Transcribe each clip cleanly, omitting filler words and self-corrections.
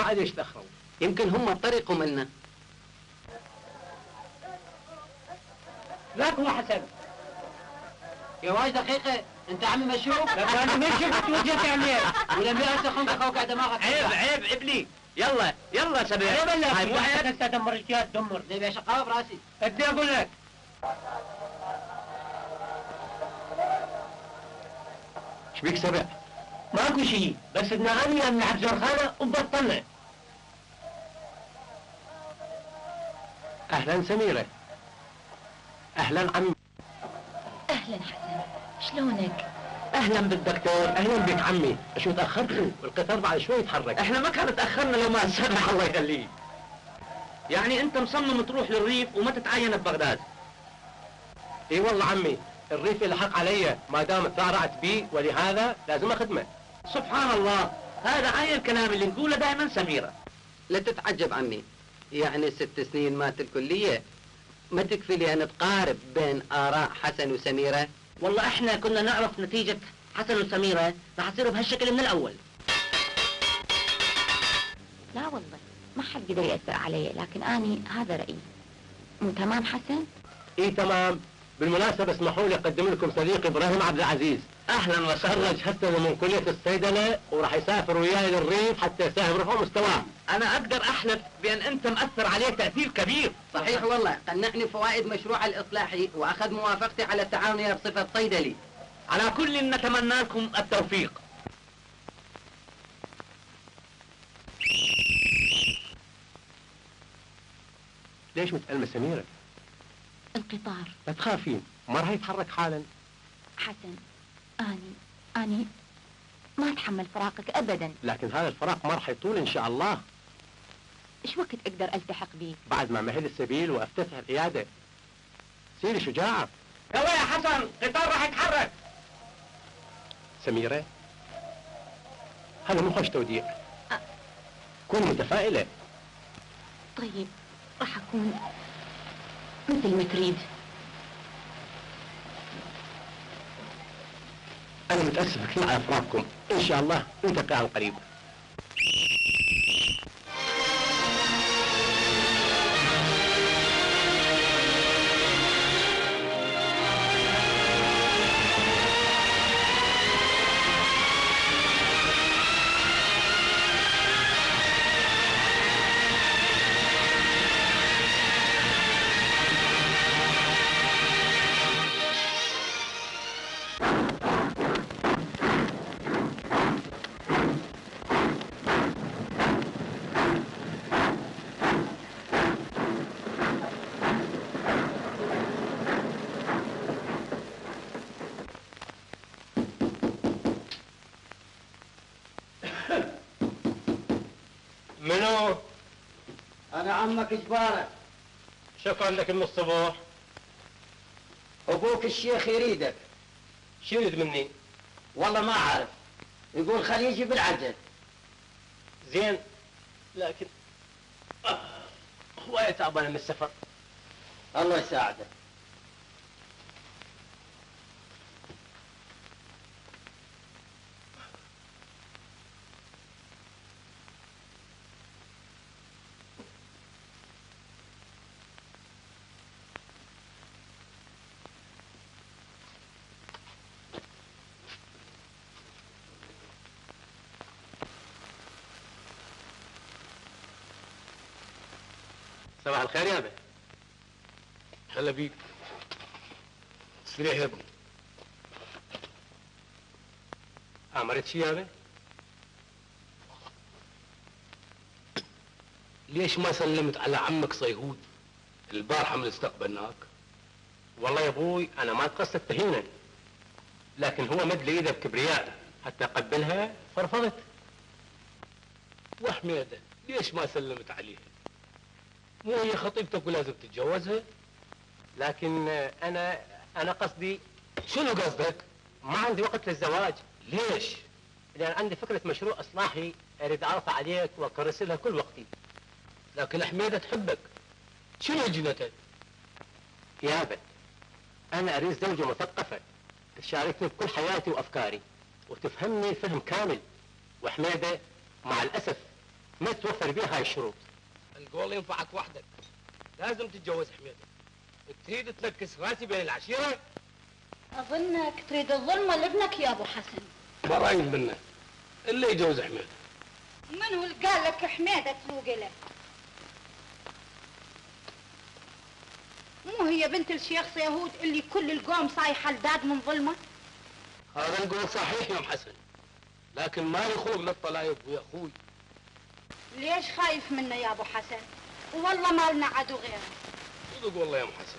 بعد ايش تاخروا؟ يمكن هم بطريقهم لنا. لاك هو حسن. يا وايد دقيقة، انت عمي مشروب؟ لك انا من شفت وجهك عليه. ولم يأس خنقك وقع دماغك. عيب ابني. يلا يلا سبيع. عيب لك. هاي مو عيب. هسه دمر الجهاد دمر. زي يا شقاوة براسي. ادي اقول لك. ايش بيك سبع؟ ماكو شيء، بس نهاني نلعب زرخانة وبطلنا. اهلا سميرة. اهلا عمي. اهلا حسن، شلونك؟ اهلا بالدكتور. اهلا بك عمي. شو تاخرتوا؟ القطار بعد شوي يتحرك. احنا ما كان تاخرنا لو ما سمح الله يخليك. يعني انت مصمم تروح للريف وما تتعين ببغداد؟ اي والله عمي، الريف اللي حق علي ما دام تسارعت بي، ولهذا لازم اخدمه. سبحان الله، هذا عين الكلام اللي نقوله دائما سميرة. لا تتعجب عمي، يعني 6 سنين مات الكلية ما تكفي لي أن تقارب بين آراء حسن وسميرة؟ والله احنا كنا نعرف نتيجة حسن وسميرة راح تصير بهالشكل من الأول. لا والله ما حد قدر يأثر علي، لكن أني هذا رأيي. مو تمام حسن؟ ايه تمام. بالمناسبة اسمحوا لي اقدم لكم صديقي ابراهيم عبد العزيز. اهلا وسهلا. خرج حتى من كلية الصيدلة وراح يسافر وياي للريف حتى يساهم رفع مستواه. انا اقدر احلف بان انت مأثر عليه تأثير كبير. صحيح والله، قنعني فوائد مشروع الإصلاحي وأخذ موافقتي على التعاون وياه بصفة صيدلي. على كل نتمنى لكم التوفيق. ليش متألمة سميرة؟ القطار. لا تخافين، ما راح يتحرك حالا. حسن، أني ما أتحمل فراقك أبدا. لكن هذا الفراق ما راح يطول إن شاء الله. إيش وقت أقدر ألتحق بيك؟ بعد ما مهل السبيل وأفتتح العيادة. سيري شجاعة. يلا يا حسن، القطار راح يتحرك. سميرة، هذا مو خوش توديع. كوني متفائلة. طيب راح أكون مثل ما تريد. أنا متأسف كثير على فراقكم، إن شاء الله نلتقي عن قريب. منو؟ أنا عمك جبارك. شكرا لك من الصبح. أبوك الشيخ يريدك. شو يريد مني؟ والله ما أعرف، يقول خليه يجي بالعجل. زين، لكن هواية تعبان من السفر. الله يساعدك. صباح الخير يا ابي. هلا بيك. استريح يا ابني. عملت شي يا ابي؟ ليش ما سلمت على عمك صيهود البارحة من استقبلناك؟ والله يا ابوي انا ما قصدت تهينا، لكن هو مد لي ايده بكبرياء حتى اقبلها فرفضت. وحميدة ليش ما سلمت عليها؟ مو هي خطيبتك ولازم تتجوزها؟ لكن انا قصدي. شنو قصدك؟ ما عندي وقت للزواج. ليش؟ لان عندي فكرة مشروع اصلاحي اريد اعرضها عليك واكرس لها كل وقتي. لكن حميدة تحبك. شنو جنتك؟ يا ابد، انا اريد زوجة مثقفة تشاركني بكل حياتي وافكاري وتفهمني فهم كامل. وحميدة مع الاسف ما توفر بيه هاي الشروط. القول ينفعك وحدك، لازم تتجوز حميدة. تريد تلكس راسي بين العشيرة؟ أظنك تريد الظلمة لابنك يا أبو حسن. ما رايد منه اللي يجوز حميدة. من هو اللي قال لك حميدة تسوق له؟ مو هي بنت الشيخ سيهود اللي كل القوم صايحة الداد من ظلمه؟ هذا القول صحيح يا ام حسن، لكن ما يخوض للطلايب يا اخوي. ليش خايف منه يا أبو حسن؟ والله ما لنا عدو غيره. صدق والله يا ام حسن.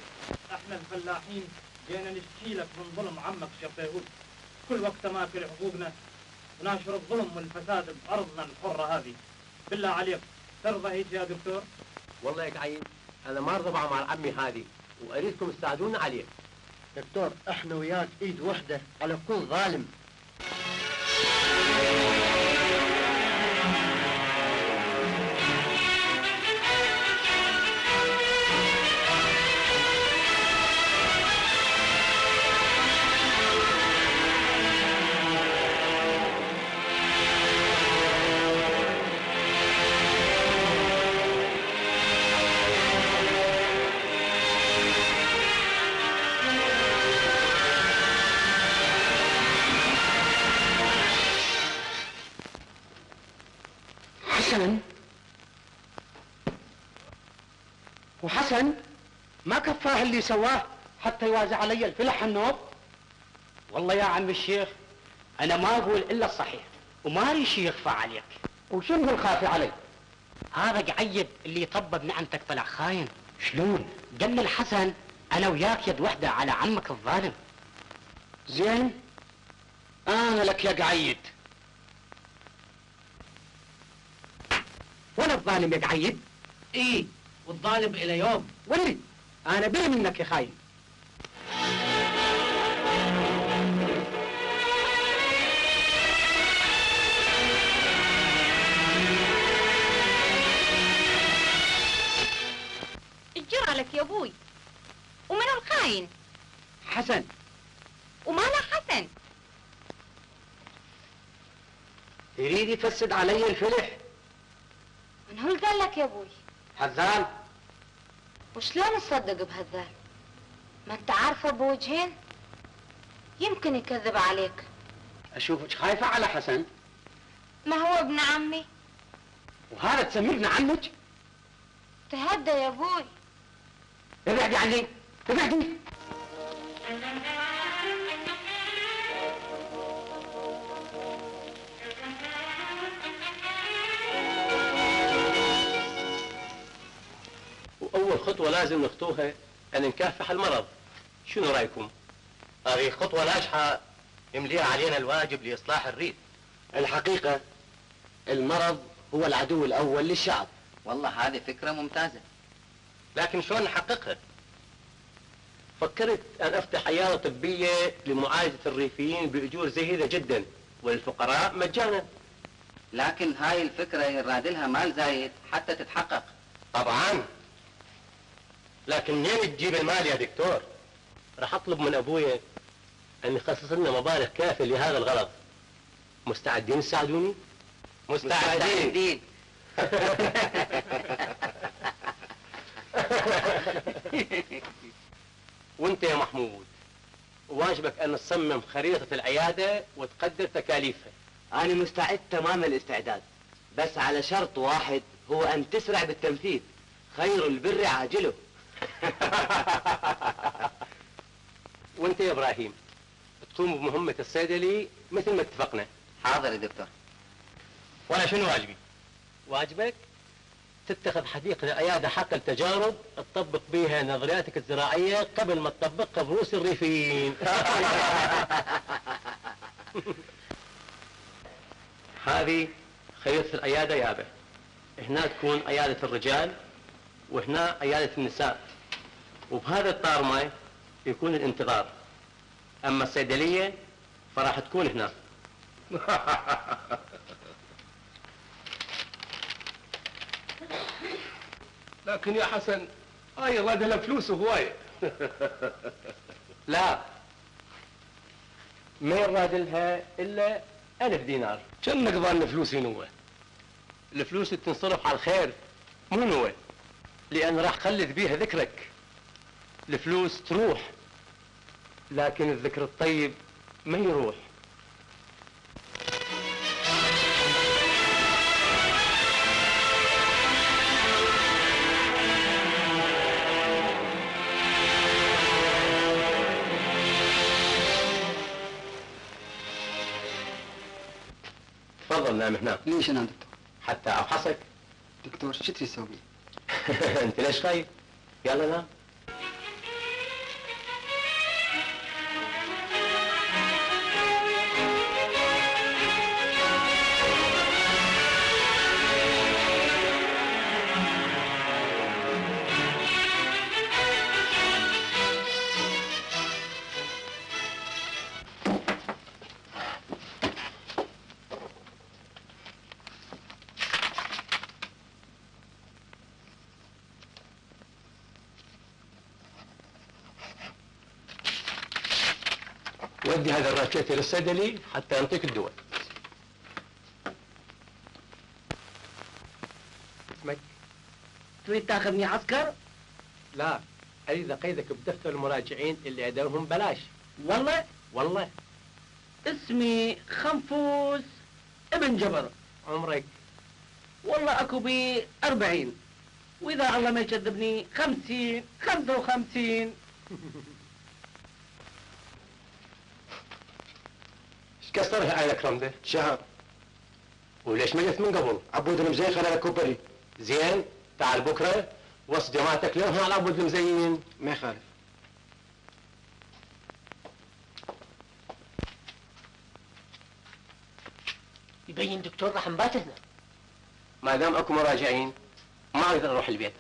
احنا الفلاحين جينا نشكي لك من ظلم عمك شيخ سيهود. كل وقت ماكل حقوقنا وناشر الظلم والفساد بارضنا الحره هذه. بالله عليك ترضى هيك يا دكتور؟ والله يا قعيد انا ما ارضى مع عمي هذه واريدكم تساعدونا عليه. دكتور احنا وياك ايد وحده على كل ظالم. حسن وحسن ما كفاه اللي سواه حتى يوازي علي الفلح النوب. والله يا عم الشيخ انا ما اقول الا الصحيح وما اريد شي يخفى عليك. وشنو الخافي علي؟ هذا قعيد اللي يطبب نعمتك طلع خاين. شلون؟ قال لي الحسن انا وياك يد وحده على عمك الظالم. زين انا لك يا قعيد. ولا الظالم يا قعيد؟ ايه والظالم الى يوم ولي انا بيه منك يا خاين. اجرى لك يا ابوي. ومن الخاين؟ حسن. وماله حسن؟ يريد يفسد علي الفلح. من هو اللي قال لك يا أبوي؟ هذال. وشلون تصدق بهذال؟ ما أنت عارفه بوجهين؟ يمكن يكذب عليك. اشوفك خايفة على حسن. ما هو ابن عمي. وهذا تسميه ابن عمك؟ تهدى يا أبوي. ابعدي عني ابعدي. واول خطوه لازم نخطوها ان نكافح المرض. شنو رايكم؟ هذه خطوة ناجحة يمليها علينا الواجب لإصلاح الريف. الحقيقة المرض هو العدو الأول للشعب. والله هذه فكرة ممتازة. لكن شلون نحققها؟ فكرت ان افتح عياده طبيه لمعالجه الريفيين باجور زهيده جدا وللفقراء مجانا. لكن هاي الفكرة يراد لها مال زايد حتى تتحقق. طبعا. لكن منين تجيب المال يا دكتور؟ راح اطلب من ابويا ان يخصص لنا مبالغ كافيه لهذا الغرض. مستعدين تساعدوني؟ مستعدين. وانت يا محمود واجبك ان تصمم خريطة العيادة وتقدر تكاليفها. أنا مستعد تمام الاستعداد، بس على شرط واحد هو أن تسرع بالتنفيذ. خير البر عاجله. وانت يا ابراهيم تقوم بمهمة الصيدلي مثل ما اتفقنا. حاضر يا دكتور. وانا شنو واجبي؟ واجبك تتخذ حديقة العيادة حقل تجارب تطبق بيها نظرياتك الزراعية قبل ما تطبقها بروس الريفيين. هذه خريطة العيادة يابا. هنا تكون عيادة الرجال وهنا عيادة النساء، وبهذا الطارمة يكون الانتظار. اما الصيدلية فراح تكون هنا. لكن يا حسن هاي الرادة لها فلوس هواية. لا ما يراد لها الا 1000 دينار. كان نقضى لنا فلوسين هو. الفلوس تنصرف على الخير مو نوى، لأن راح خلد بيها ذكرك. الفلوس تروح لكن الذكر الطيب ما يروح. تفضل نام هناك. ليش انا دكتور؟ حتى افحصك. دكتور شو تريد تسوي؟ انت ليش خايف؟ يلا نام. ودي هذا الرشيتي للصيدلي حتى يعطيك الدواء. اسمك؟ تريد تاخذني عسكر؟ لا، اريد اقيدك بدفتر المراجعين اللي اداوهم بلاش. والله؟ والله. اسمي خنفوس ابن جبر. عمرك؟ والله اكو بي 40، واذا الله ما يكذبني 50 55. ايش قصرها عينك رمده؟ شهر. وليش ما جت من قبل؟ عبود المزين خلال كوبري. زين، تعال بكره وسط جماعتك لهم على عبود المزين. ما يخالف. يبين دكتور راح نبات هنا. ما دام اكو مراجعين ما اقدر اروح البيت.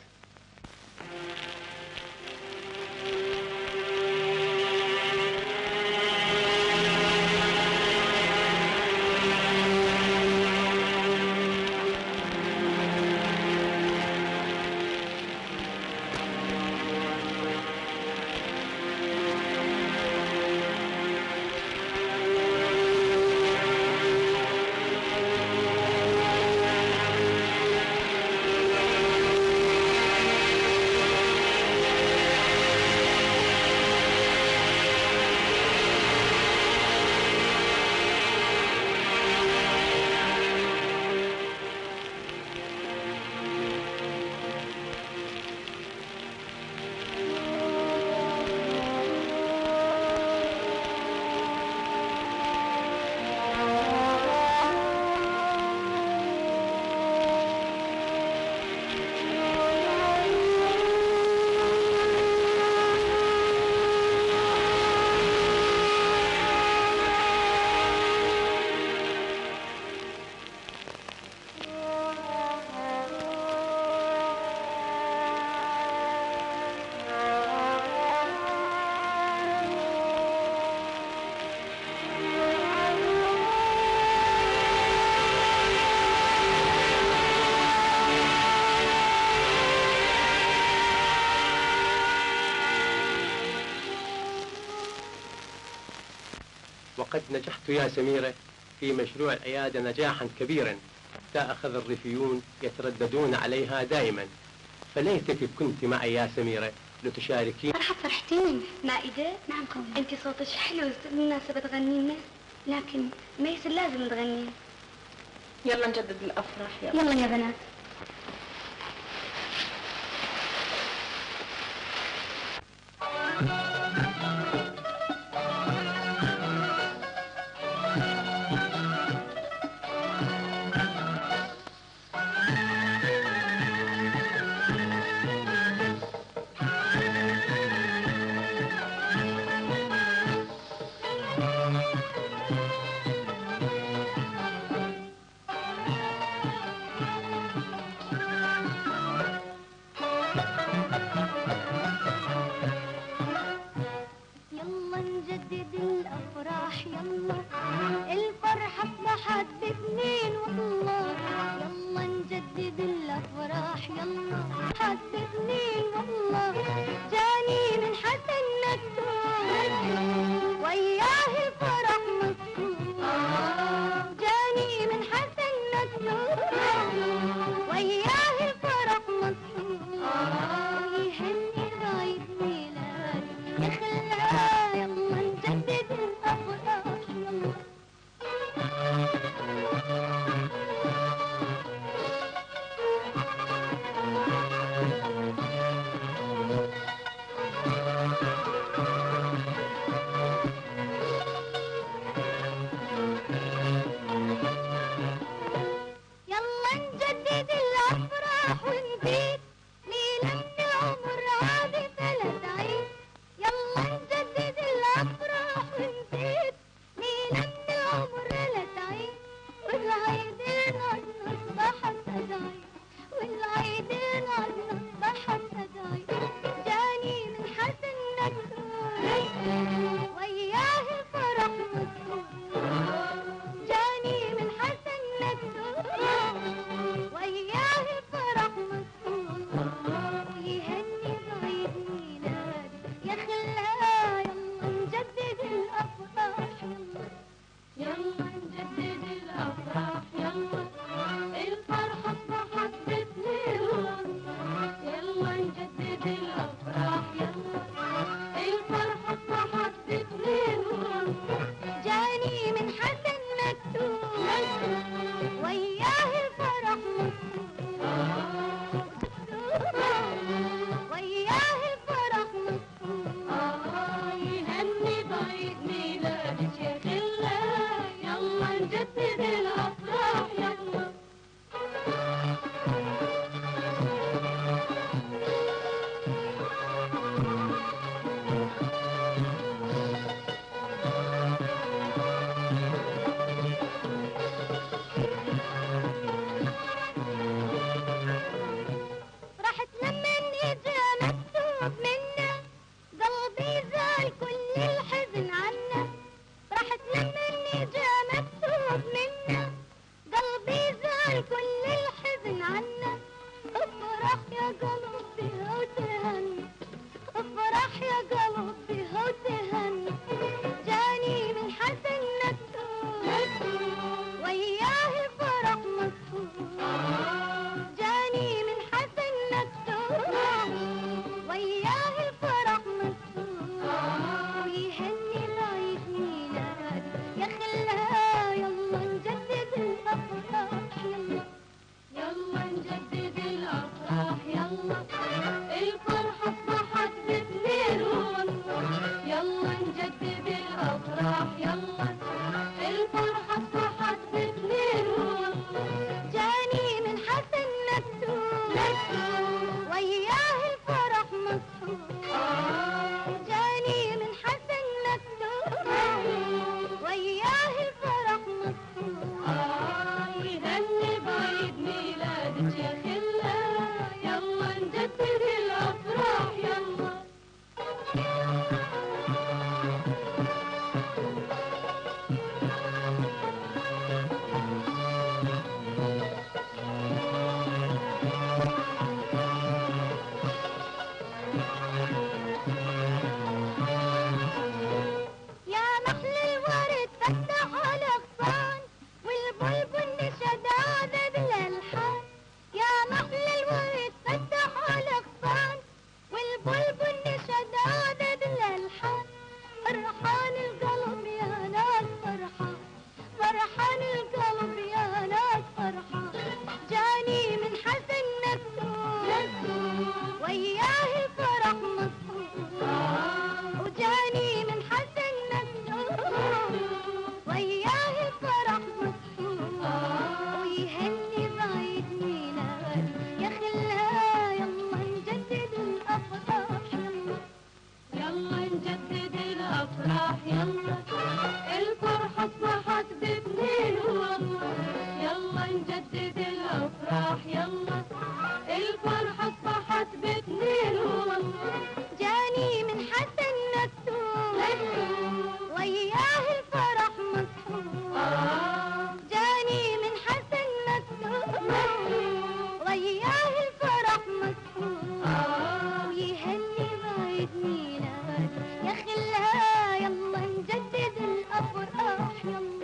وقد نجحت يا سميرة في مشروع العيادة نجاحا كبيرا، حتى أخذ الريفيون يترددون عليها دائما، فليتك كنت معي يا سميرة لتشاركين. فرحة فرحتيني. مائدة؟ نعم قومي. انت صوتك حلو، بالمناسبة تغني لنا، لكن ما يصير لازم تغني. يلا نجدد الأفراح. يلا يا بنات. يلا الفرحة اصبحت باثنين والله يلا نجدد الافراح يلا الفرحة اصبحت باثنين والله جاني من حسن مكتوب وياه الفرح مسحور جاني من حسن مكتوب وياه الفرح مسحور ويهني بعيد ميلاد يا خلها يلا نجدد الافراح يلا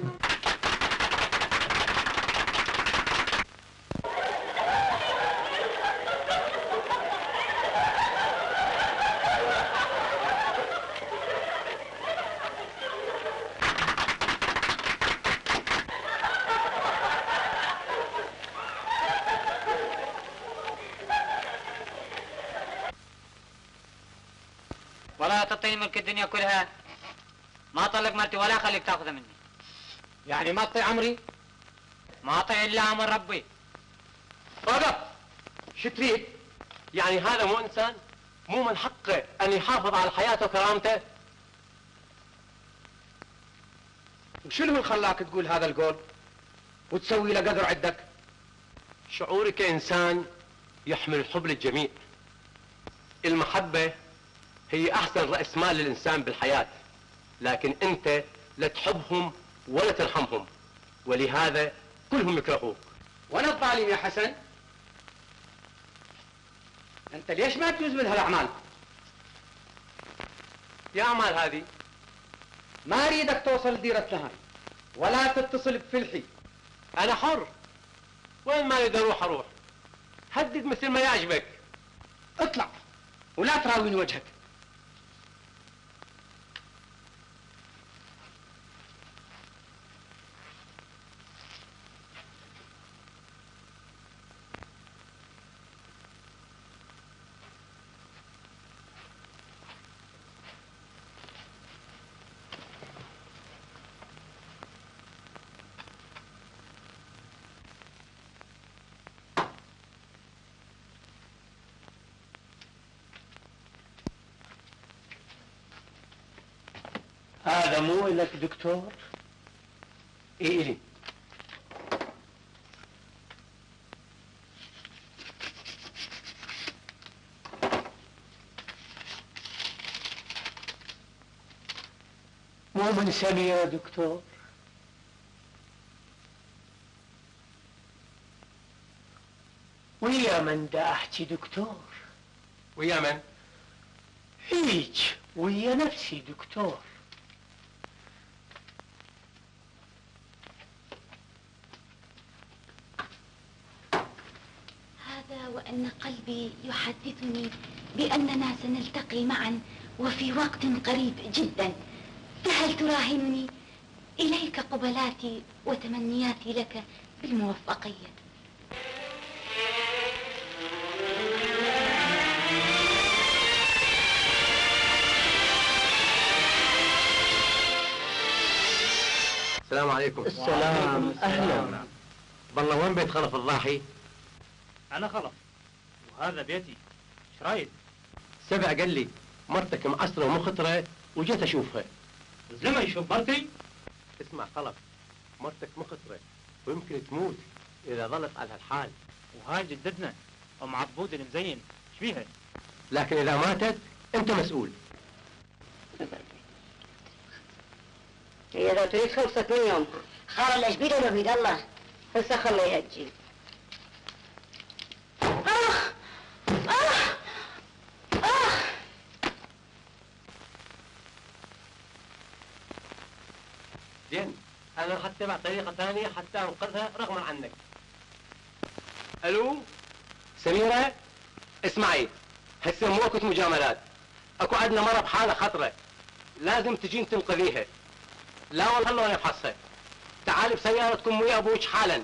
ولا تعطيني ملك الدنيا كلها ما اطلق مرتي ولا اخليك تاخذها مني. يعني ما اعطي عمري؟ ما اعطي الا امر ربي. وقف. شو تريد؟ يعني هذا مو انسان؟ مو من حقه ان يحافظ على حياته وكرامته؟ وشنو اللي خلاك تقول هذا القول وتسوي له قدر عندك؟ شعوري كإنسان يحمل الحب للجميع. المحبة هي أحسن رأس مال للإنسان بالحياة، لكن أنت لا تحبهم ولا ترحمهم، ولهذا كلهم يكرهوك. وانا الظالم يا حسن؟ انت ليش ما تجوز من هالاعمال؟ يا أعمال هذه؟ ما اريدك توصل لديرة نهاي ولا تتصل بفلحي. أنا حر، وين ما أريد أروح أروح، هدد مثل ما يعجبك. اطلع ولا تراويني وجهك. هذا مو لك دكتور؟ إيه إلي. مو من سمي يا دكتور؟ ويا من دا أحكي دكتور؟ ويا من؟ هيج ويا نفسي دكتور. هذا وأن قلبي يحدثني بأننا سنلتقي معا وفي وقت قريب جدا، فهل تراهنني؟ إليك قبلاتي وتمنياتي لك بالموفقية. السلام عليكم. السلام. أهلا. بالله وين بيت خلف الضاحي؟ أنا خلف وهذا بيتي. ايش رايد؟ سبع قال لي مرتك معسرة ومخطرة وجيت أشوفها. الزمن يشوف مرتي؟ اسمع خلف، مرتك مخطرة ويمكن تموت إذا ظلت على هالحال. وهاي جدتنا أم عبود المزين ايش فيها؟ لكن إذا ماتت أنت مسؤول. هي لو تريد خلصت من يوم خال ايش بيده لو بيد الله هسه خليها تجي. زين، أنا راح أتبع طريقة ثانية حتى أنقذها رغما عنك. ألو؟ سميرة؟ اسمعي، هسه مو وقت مجاملات. أكو عندنا مرة بحالة خطرة، لازم تجين تنقذيها. لا والله الله يفحصها. تعالي بسيارتكم ويا أبوك حالا.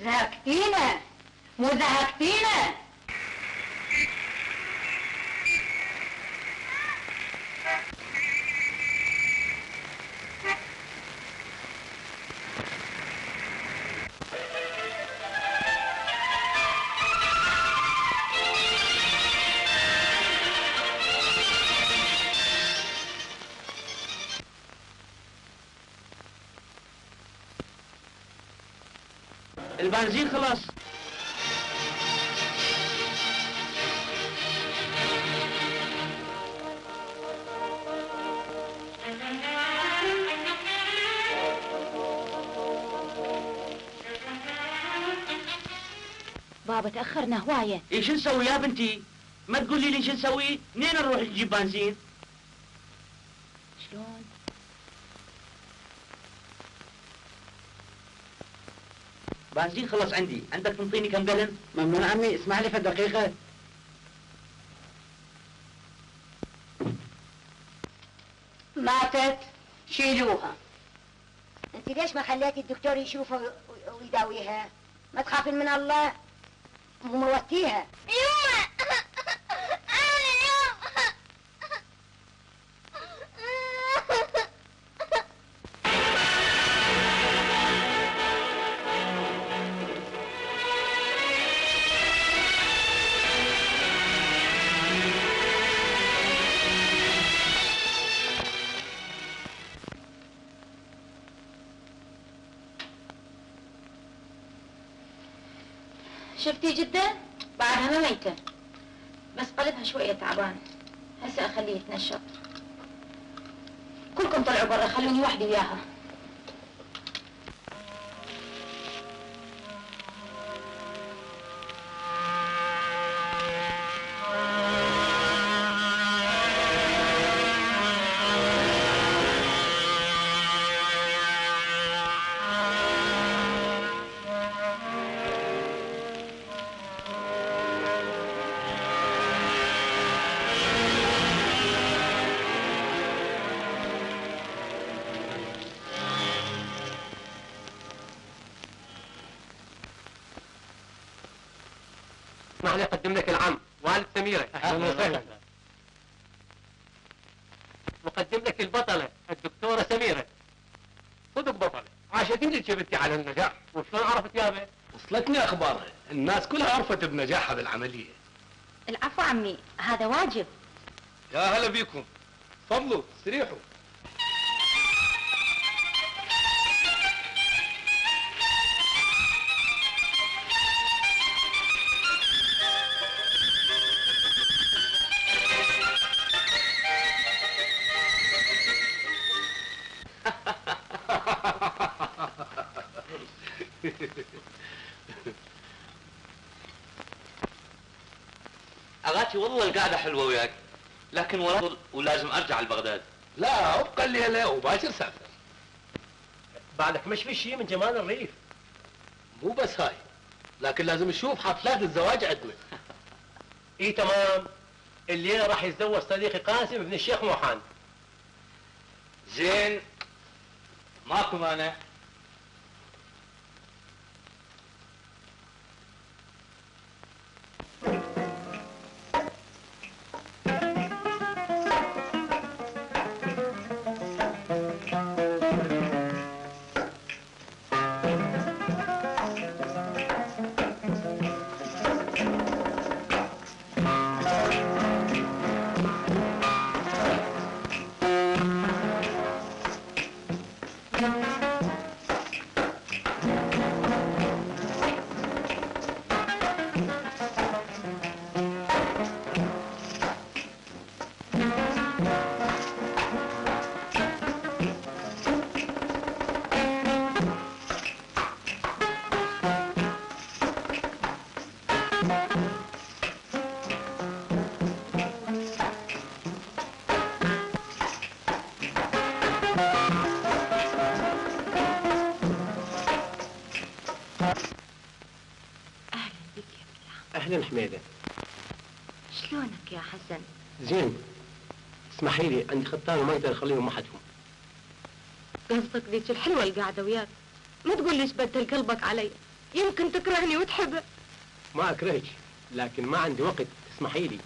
زهقتينا مو زهقتينا. البنزين خلاص. بابا تأخرنا هواية. ايه شو نسوي يا بنتي؟ ما تقولي لي شو نسوي؟ منين نروح نجيب بنزين؟ شلون؟ بنزين خلص عندي، عندك تنطيني كم قلم؟ ممنون عمي، اسمح لي في دقيقة. ماتت شيلوها. انت ليش ما خليتي الدكتور يشوفها ويداويها؟ ما تخافين من الله؟ مو موتيها. شفتي جدة؟ بعدها ما ميتة، بس قلبها شوية تعبان. هسه أخليه يتنشط. كلكم طلعوا برا، خلوني وحدي وياها. اسمح لي اقدم لك العم والد سميرة. اهلا وسهلا. مقدم لك البطلة الدكتورة سميرة. صدق بطلة، عاشتي لي جبتي على النجاح، وشلون عرفت يابا؟ وصلتني اخبارها، الناس كلها عرفت بنجاحها بالعملية. العفو عمي، هذا واجب. يا هلا بيكم، تفضلوا استريحوا. اغاتي والله القعده حلوه وياك، لكن ولازم ارجع لبغداد. لا ابقى الليله وباكر سافر. بعدك مش في شيء من جمال الريف. مو بس هاي، لكن لازم نشوف حفلات الزواج عندنا. اي تمام، الليله راح يتزوج صديقي قاسم ابن الشيخ موحان. زين، ماكو مانع. اهلا حميده. شلونك يا حسن؟ زين، اسمحي لي عندي خطان وما اقدر اخليهم وحدهم. قصدك ذيك الحلوة القاعدة وياك، ما تقول لي بدل قلبك علي. يمكن تكرهني وتحب. ما اكرهك، لكن ما عندي وقت، تسمحي لي.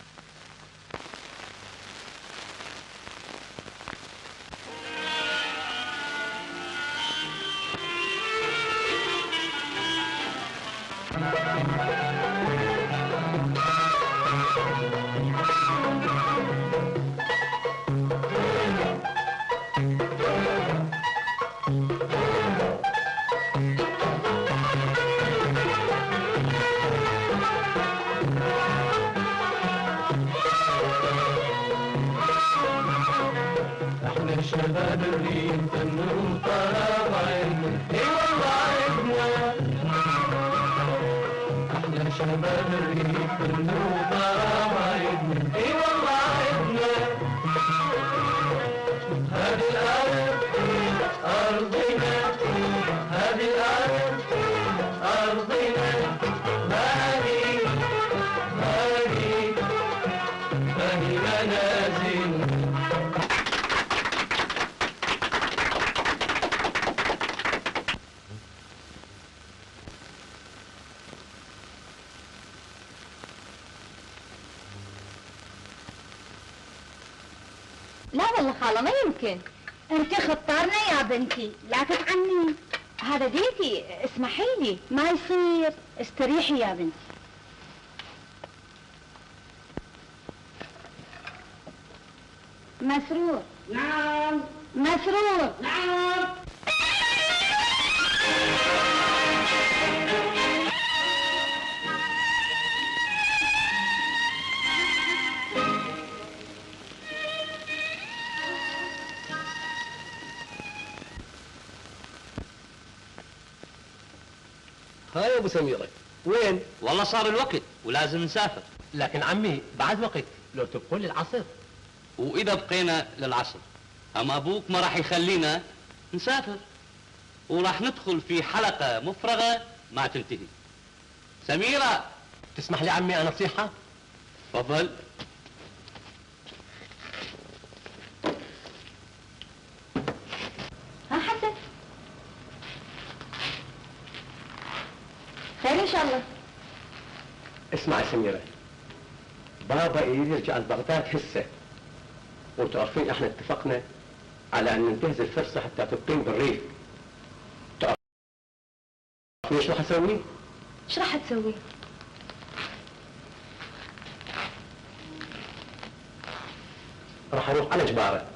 شباب الريف فنون طرب عيننا، اي والله عيبنا. احنا شباب الريف فنون طرب عيننا، اي والله عيبنا. هذه الارض ارضنا، هذه الارض ارضنا، هذه منازلنا. لا والله خالة ما يمكن. انت خطارنا يا بنتي، لا تتعني. هذا ديتي، اسمحي لي. ما يصير، استريحي يا بنتي. مسرور. نعم. مسرور. نعم. ها يا ابو سميرة، وين؟ والله صار الوقت ولازم نسافر. لكن عمي بعد وقت، لو تبقوا للعصر. واذا بقينا للعصر اما ابوك ما راح يخلينا نسافر، وراح ندخل في حلقة مفرغة ما تنتهي. سميرة، تسمح لي عمي نصيحة؟ تفضل. ها حسن، خير ان شاء الله. اسمع يا سميرة، بابا يريد يرجع لبغداد هسه، وتعرفين احنا اتفقنا على ان ننتهز الفرصة حتى تقيم بالريف. تعرفين ايش راح اسوي؟ ايش راح تسوي؟ راح اروح على جبارة،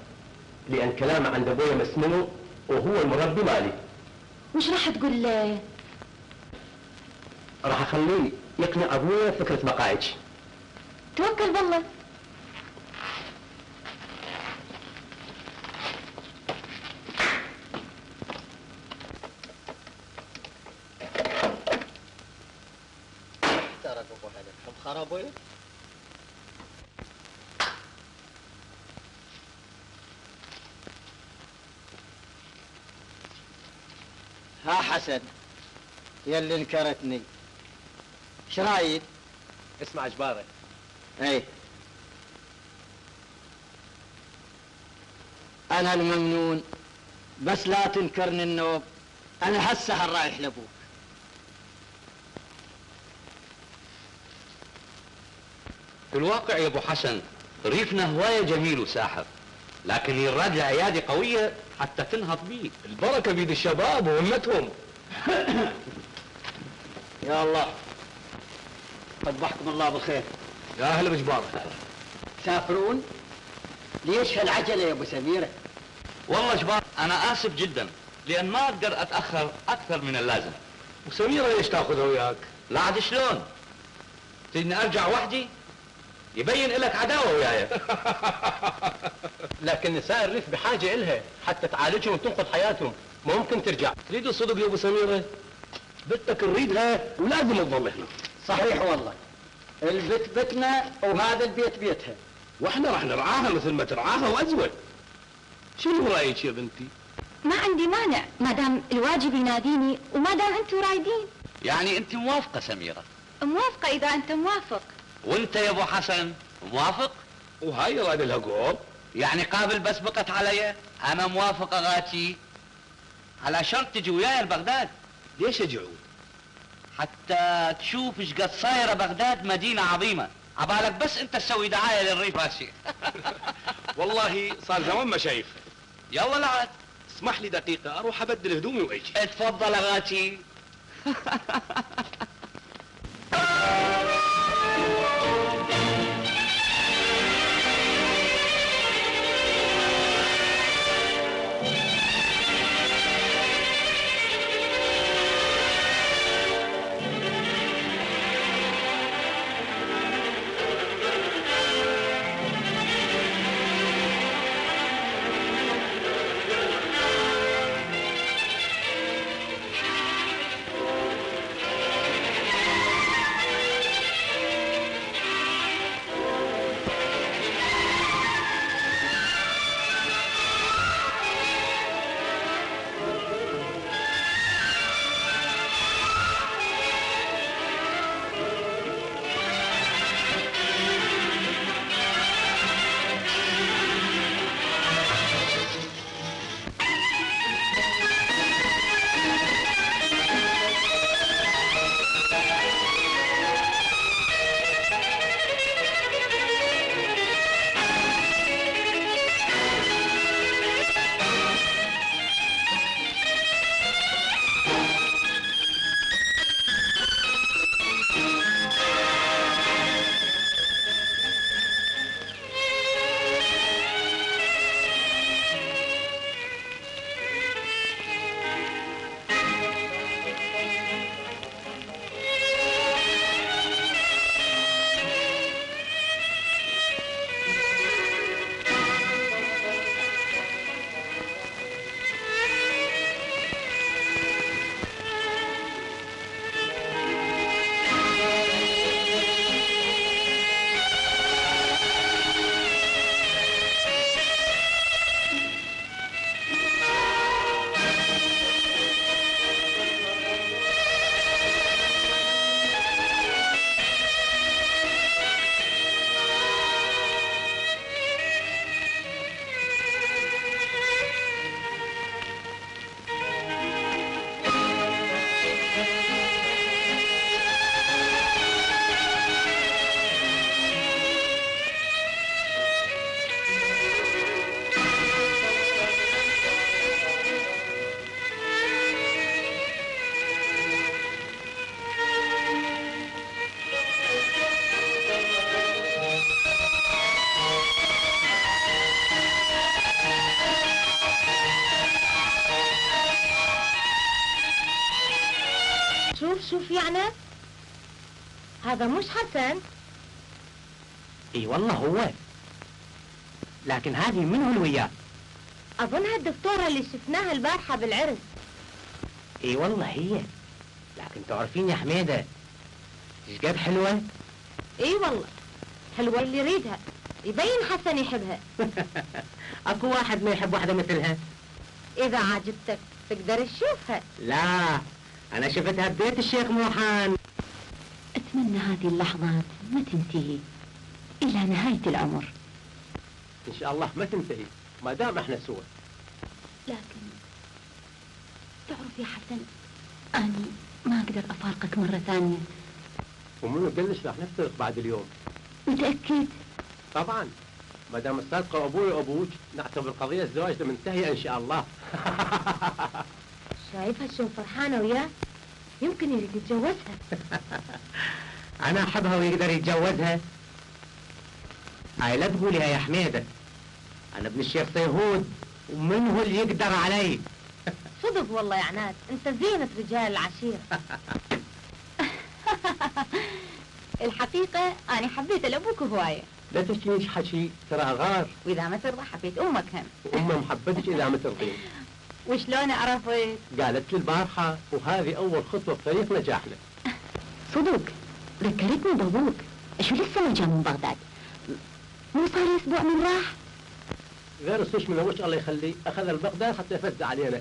لان كلامه عند ابويا مسمنه وهو المربي مالي. وش راح تقول له؟ راح اخليه يقنع ابويا فكرة مقاعد. توكل بالله. ترى ابو هذا خرابوي. ها حسن يلي انكرتني، ايش رايك؟ اسمع جبارة، اي انا الممنون، بس لا تنكرني النوب. انا هسه رايح لابوك. في الواقع يا ابو حسن ريفنا هواية جميل وساحر، لكن يراد عيادة قوية حتى تنهض بيه. البركة بيد الشباب وهمتهم. يا الله صبحكم الله بالخير. يا اهلا بجبارة. تسافرون؟ ليش هالعجلة يا ابو سميرة؟ والله جبار انا اسف جدا، لان ما اقدر اتاخر اكثر من اللازم. وسميرة ليش تاخذها وياك؟ لا عاد شلون؟ تريدني ارجع وحدي؟ يبين لك عداوه وياي. لكن نساء الريف بحاجة إلها حتى تعالجهم وتنقذ حياتهم، ممكن ترجع. تريد الصدق يا ابو سميرة؟ بدك نريدها ولازم تظل هنا. صحيح والله، البيت بيتنا وهذا البيت بيتها، واحنا راح نرعاها مثل ما ترعاها وازود. شنو رايك يا بنتي؟ ما عندي مانع ما دام الواجب يناديني وما دام انتم رايدين. يعني انت موافقه سميره؟ موافقه اذا انت موافق. وانت يا ابو حسن موافق؟ وهاي راد لها قول. يعني قابل بس بقت علي انا موافق اغاتي علشان تجي وياي لبغداد. ليش اجعود؟ حتى تشوف ايش قد صايره بغداد مدينه عظيمه. عبالك بس انت تسوي دعايه للريف هالشيء. والله صار زمان ما شايف. يلا لعد. اسمح لي دقيقة أروح أبدل هدومي وأجي. اتفضل يا غاتي. شوف يا عناد، هذا مش حسن. اي والله هو، لكن هذه منو اللي وياه؟ اظنها الدكتورة اللي شفناها البارحة بالعرس. اي والله هي، لكن تعرفين يا حميدة ايش قد حلوة؟ اي والله حلوة، اللي يريدها يبين حسن يحبها. اكو واحد ما يحب واحدة مثلها؟ اذا عجبتك تقدر تشوفها. لا، انا شفتها ببيت الشيخ موحان. اتمنى هذه اللحظات ما تنتهي الى نهاية العمر. ان شاء الله ما تنتهي ما دام احنا سوا. لكن تعرف يا حسن، اني ما اقدر افارقك مرة ثانية. ومنو قلش راح نفترق بعد اليوم؟ متأكد؟ طبعا، ما دام الصادقة ابوي وابوك نعتبر قضية الزواج منتهية ان شاء الله. شايفها شو فرحانة وياه؟ يمكن يريد يتجوزها. انا احبها ويقدر يتجوزها. هاي لا تقوليها يا حميدة، انا ابن الشيخ صيهود ومن هو اللي يقدر علي. صدق والله يا عناد، انت زينة رجال العشيرة. الحقيقة انا حبيت الابوك هواية. لا تشتيش حكي ترى غار. واذا ما ترضى حبيت امك هم. وامه محبتك اذا ما ترضين. وشلون عرفت؟ قالت لي البارحة، وهذه اول خطوة في طريق نجاحنا. صدق ذكرتني بابوك، شو لسه ما جا من بغداد؟ مو صار لي اسبوع من راح؟ غير السوش من وش الله يخليه، اخذ البغداد حتى يفزع علينا.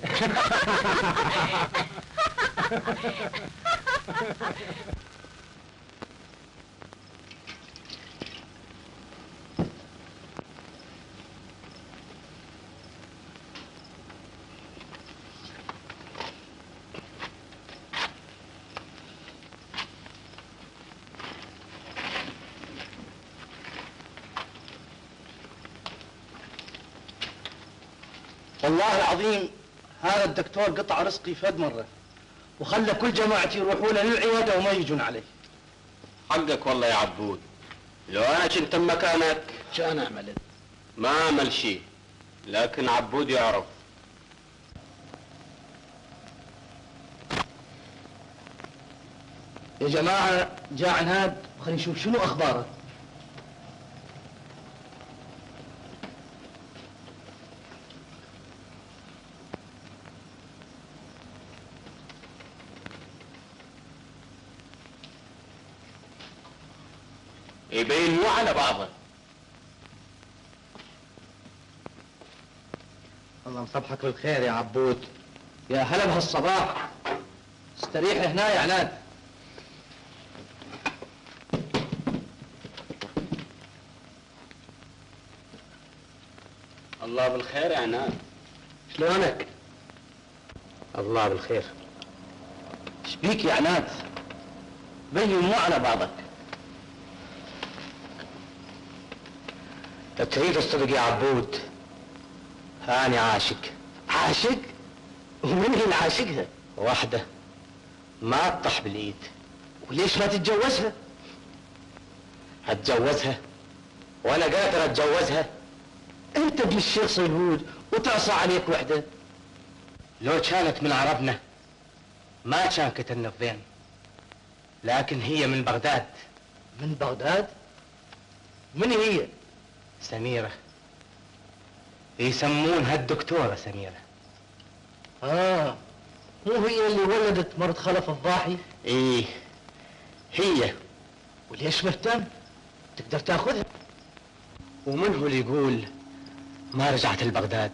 والله العظيم هذا الدكتور قطع رزقي فد مرة، وخلى كل جماعتي يروحوا له للعيادة وما يجون علي. حقك والله يا عبود، لو انا كنت مكانك كان اعمل ما عمل شيء، لكن عبود يعرف. يا جماعة جاء عناد، خلينا نشوف شنو اخباره. يبين مو على بعضه. الله مصبحك بالخير يا عبود. يا هلا بهالصباح. استريح هنا يا عناد. الله بالخير يا عناد. شلونك؟ الله بالخير. ايش بيك يا عناد؟ بين مو على بعضك. تريد الصدق يا عبود، هاني عاشق. عاشق؟ ومن هي اللي عاشقها؟ واحدة ما تطح بالايد. وليش ما تتجوزها؟ اتجوزها وانا قادر اتجوزها؟ انت ابن الشيخ صيهود وتعصى عليك وحده. لو كانت من عربنا ما كان كتلنا في ذين، لكن هي من بغداد. من بغداد؟ من هي؟ سميرة، يسمونها الدكتورة سميرة. مو هي اللي ولدت مرت خلف الضاحي؟ ايه هي. وليش مهتم؟ تقدر تاخذها. ومن هو اللي يقول ما رجعت لبغداد؟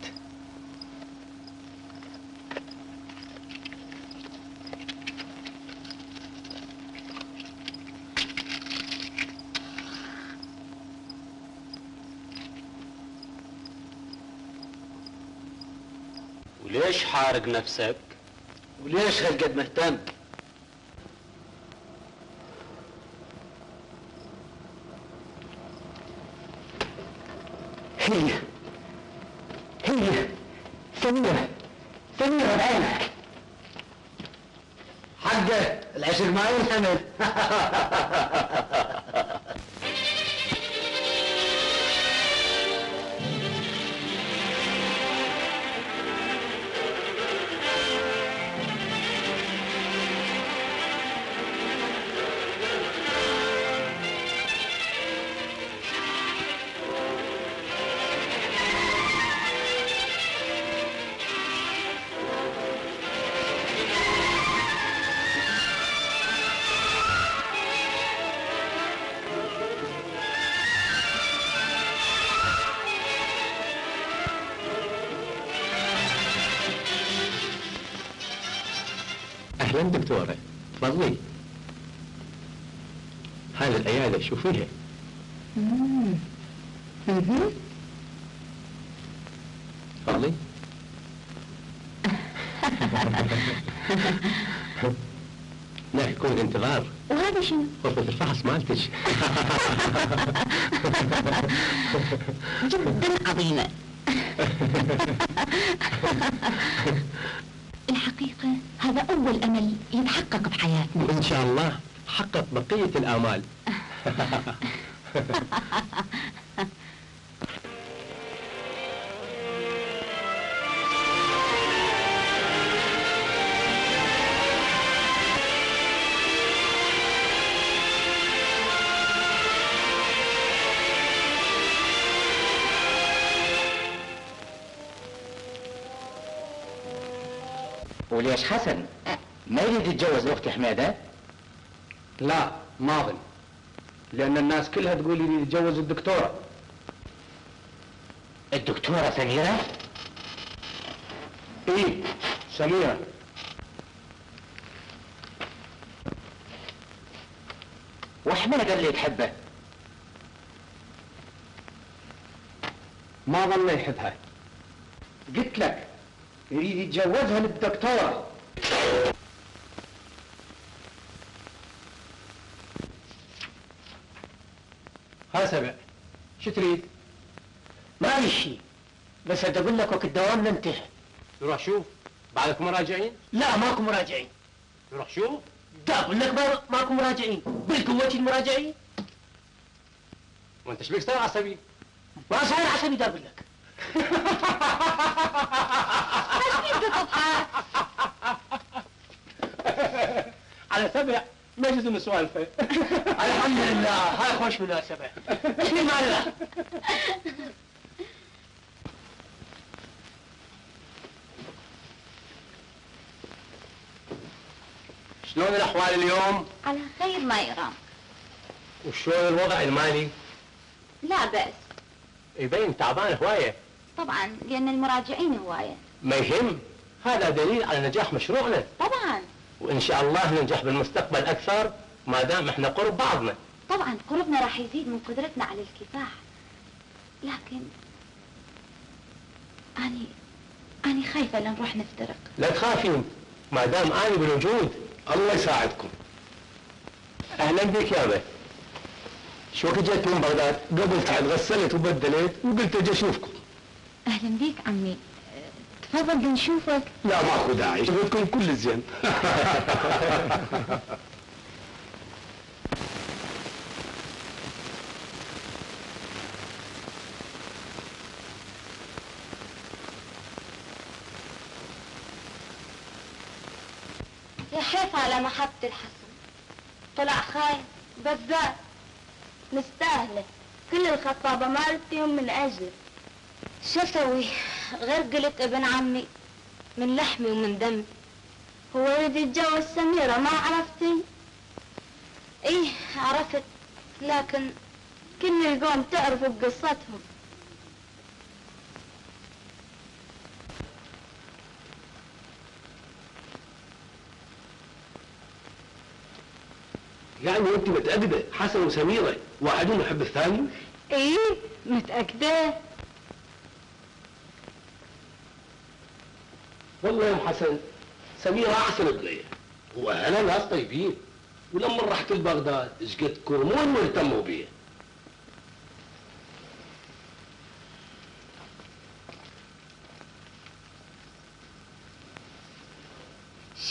وليش حارق نفسك؟ وليش هالقد مهتم؟ هي سميرة بعينك. حقه العشق ما ينحمل. اهلا دكتورة، تفضلي. هذه العيادة شوفيها. تفضلي. لا يكون انتظار. وهذا شنو؟ غرفة الفحص مالتك. جدا عظيمة. الحقيقة هذا أول أمل يتحقق بحياتنا. إن شاء الله حقق بقية الآمال. وليش حسن ما يريد يتجوز اختي حميده؟ لا ما اظن، لان الناس كلها تقول يريد يتجوز الدكتوره. الدكتورة سميرة؟ ايه سميرة. وحميدة قال لي تحبه. ما ظل يحبها، قلت لك يريد يتجوزها للدكتورة. ها سبع، شو تريد؟ ما في شيء، بس اقول لك وقت دوامنا انتهى. روح شوف بعدكم مراجعين؟ لا ماكو مراجعين. روح شوف. دا اقول لك ماكو مراجعين، بالقوة المراجعين. وانت ايش بك صاير عصبي؟ ما صاير عصبي دا اقول لك. على سبع ما يجوز انه سوالفه. الحمد لله هاي خوش مناسبة. شيل معنا. شلون الاحوال اليوم؟ على خير ما يرام. وشلون الوضع المالي؟ لا بأس. يبين تعبان هوايه. طبعا لأن المراجعين هواية. ما يهم، هذا دليل على نجاح مشروعنا. طبعا. وان شاء الله ننجح بالمستقبل اكثر ما دام احنا قرب بعضنا. طبعا قربنا راح يزيد من قدرتنا على الكفاح. لكن أني خايفة لنروح نفترق. لا تخافين ما دام اني بالوجود. الله يساعدكم. اهلا بك يابا. شو وقت جيت من بغداد؟ قبل تعال غسلت وبدلت وقلت اجي اشوفكم. أهلا بيك عمي. تفضل بنشوفك. لا ماكو داعي، شفتكم كل الزين. يا حيف على محبة الحسن، طلع خاين بذات مستاهلة، كل الخطابة مالتهم من أجله. شو اسوي غير قلت ابن عمي من لحمي ومن دمي، هو يريد يتجوز سميرة ما عرفتي؟ ايه عرفت، لكن كل القوم تعرفوا بقصتهم. يعني انت متأكدة حسن وسميرة واحد يحب الثاني؟ ايه متأكدة. والله يا ام حسن سميرة احسن بنية واهلها ناس طيبين، ولما رحت لبغداد اجت كرمون واهتموا بيه.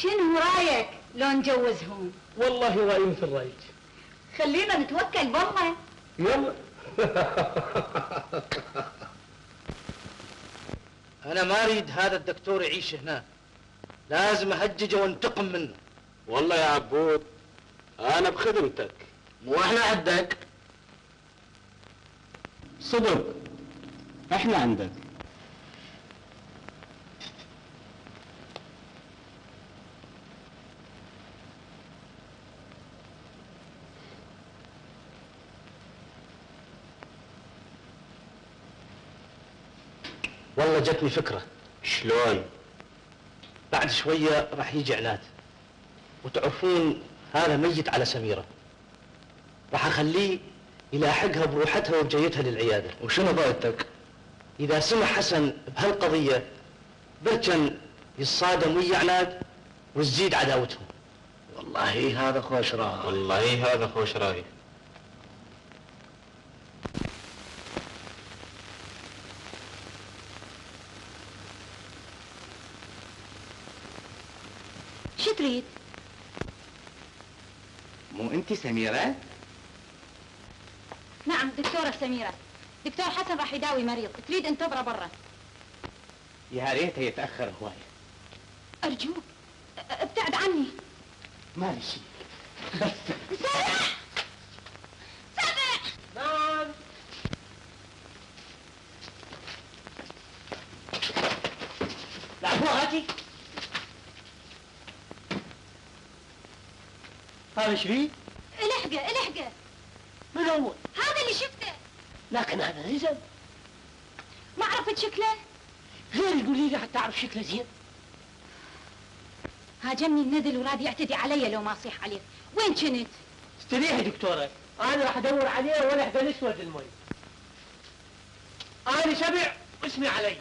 شنو رايك لو نجوزهم؟ والله رأيي مثل رأيك. خلينا نتوكل بالله. يلا. أنا ما أريد هذا الدكتور يعيش هنا، لازم أهججه وانتقم منه. والله يا عبود أنا بخدمتك. مو إحنا عندك. صدق إحنا عندك. والله جتني فكرة. شلون؟ بعد شوية راح يجي عناد، وتعرفون هذا ميت على سميرة، راح أخليه يلاحقها بروحتها وبجيتها للعيادة. وشنو ضايقتك؟ إذا سمع حسن بهالقضية بركن يتصادم ويا عناد وتزيد عداوتهم. والله هذا خوش راي. والله هذا خوش راي. شو تريد؟ مو انت سميرة؟ نعم دكتورة سميرة. دكتور حسن راح يداوي مريض، تريد انتظره برا. يا ريته يتأخر هواية. أرجوك ابتعد عني. ما لي شيء. سامع سامع. نعم. لعبوها هاتي. هذا ايش فيه؟ الحقه الحقه. من هو؟ هذا اللي شفته. لكن هذا نزل. ما عرفت شكله؟ غير قولي لي حتى اعرف شكله زين. هاجمني النذل وراد يعتدي علي لو ما اصيح عليه. وين كنت؟ استريحي دكتورة، انا راح ادور عليه ولا احد اسود المي. انا شبع واسمي علي.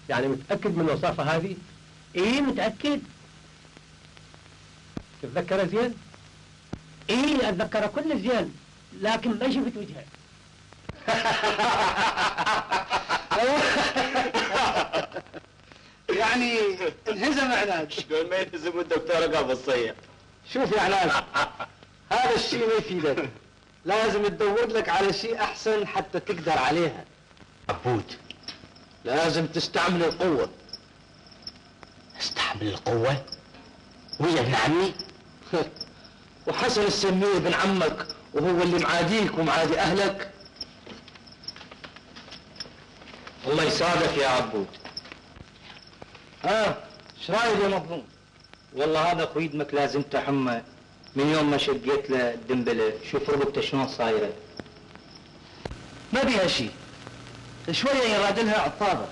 يعني متأكد من الوصافة هذه؟ ايه متأكد؟ تتذكر زين؟ ايه اتذكر كل زين، لكن ما شفت وجهه. يعني انهزم عناد. شلون ما يلزم الدكتور قلب الصيح؟ شوف يا عناد، هذا الشيء ما يفيدك، لازم تدور لك على شيء احسن حتى تقدر عليها. عبود لازم تستعمل القوة. استعمل القوة؟ ويا ابن عمي؟ وحسن السمير ابن عمك وهو اللي معاديك ومعادي اهلك. الله يساعدك يا عبود. ايش رايك يا مظلوم؟ والله هذا اخوي يدمك لازم تحمى من يوم ما شقيت له الدنبله، شوف ربطته شلون صايره. ما بيها شيء، شوية يراد لها عطابة.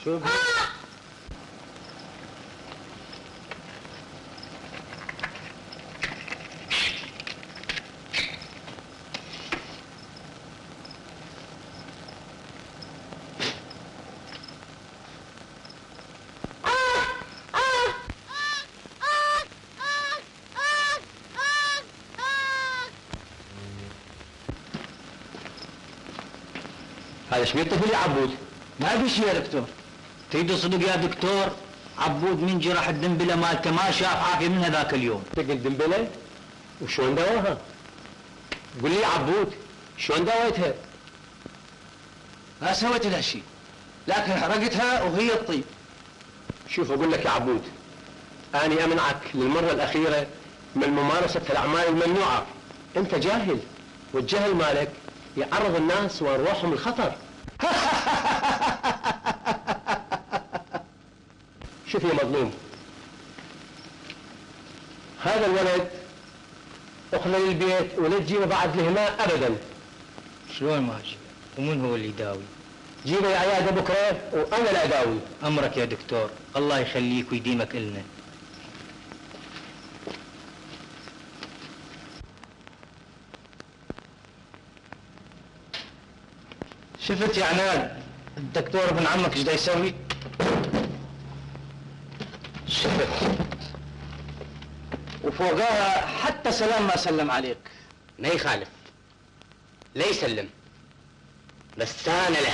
شوف هذا شو الطفل يا عبود؟ ما في شيء يا دكتور. تريد صدق يا دكتور؟ عبود من جرح الدنبله مالته ما شاف عافيه منها ذاك اليوم. تلقى الدنبله؟ وشلون دواها؟ قول لي يا عبود شلون داويتها؟ ما سويت لها شيء، لكن حرقتها وهي تطيب. شوف اقول لك يا عبود، اني امنعك للمره الاخيره من ممارسه الاعمال الممنوعه. انت جاهل، والجهل مالك يعرض الناس وارواحهم للخطر. شوف يا مظلوم، هذا الولد اخذه للبيت ولا تجيبه بعد الهماء ابدا. شلون ما اجيبه؟ ومن هو اللي يداوي؟ جيبه العياده بكره وانا لا اداوي. امرك يا دكتور، الله يخليك ويديمك النا. شفت يا عناد الدكتور ابن عمك ايش دا يسوي؟ شفت، وفوقها حتى سلام ما سلم عليك. ما يخالف، لا يسلم، بس انا له.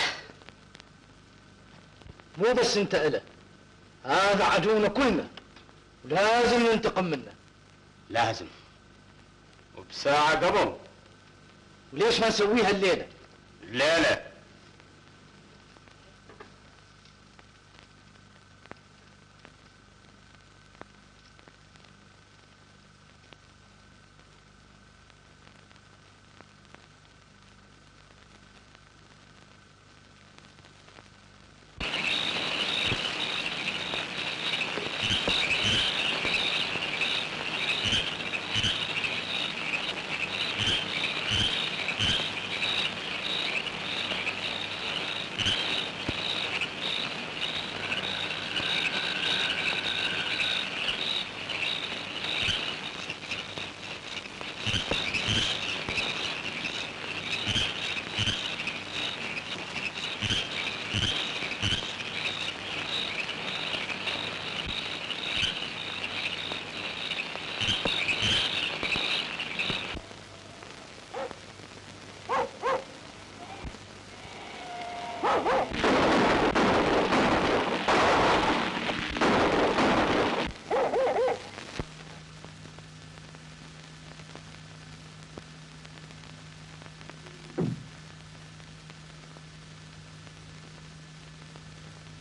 مو بس انت له، هذا عدونا كلنا، ولازم ننتقم منه. لازم، وبساعة قبل. وليش ما نسويها الليلة؟ لا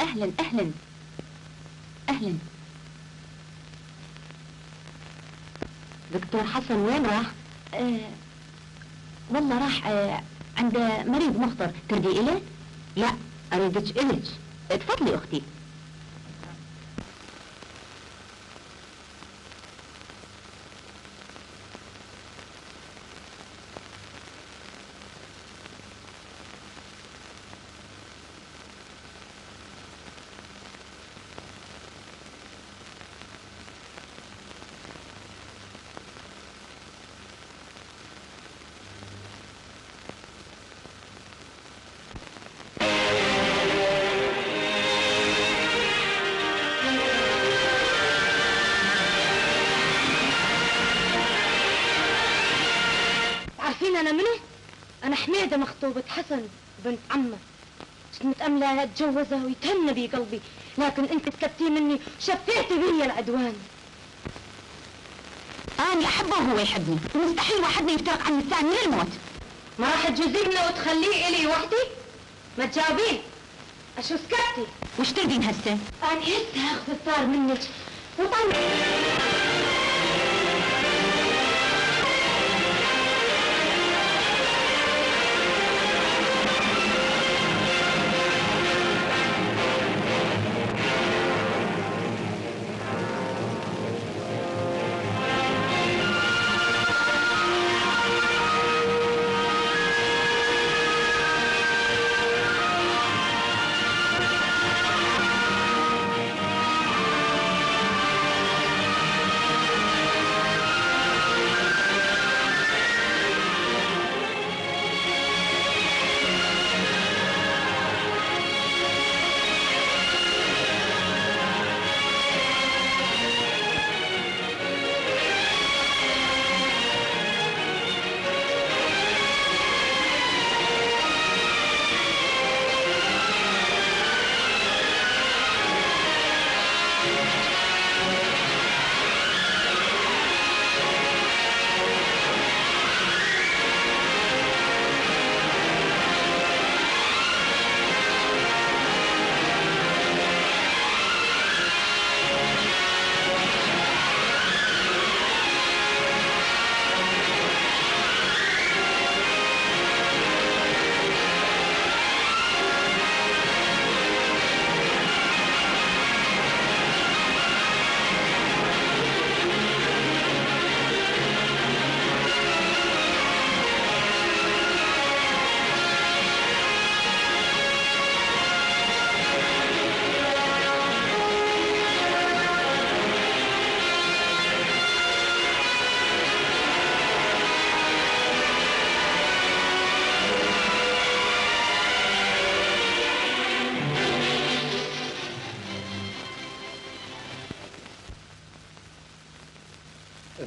أهلا أهلا أهلا. دكتور حسن وين راح؟ والله راح عند مريض مخطر. تردي إلك؟ لا أريدك إلك. تفضلي أختي. أنا منه؟ أنا حميدة مخطوبة حسن بنت عمه. كنت متأملة أتجوزه ويتهنى بي قلبي، لكن أنت تكتي مني وشفيتي بي العدوان. أنا أحبه وهو يحبني، ومستحيل واحدنا يفترق عن الثاني للموت. ما راح تجوزيني وتخليه إلي وحدي؟ ما تجاوبين. أشو سكتي؟ وش تريدين هسه؟ أنا هسه أخذ الثار منك وطلع.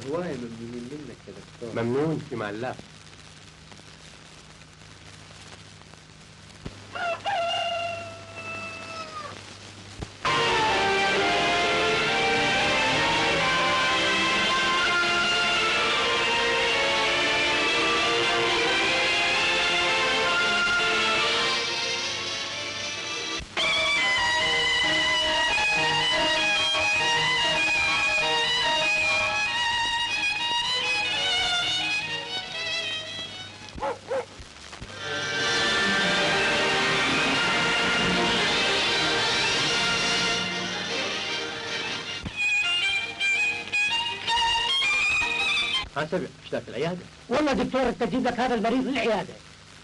هواية ممنونين منك يا دكتور. ممنون في معلاف. سبع ايش ذاك العيادة؟ والله دكتور انت تجيب لك هذا المريض للعيادة.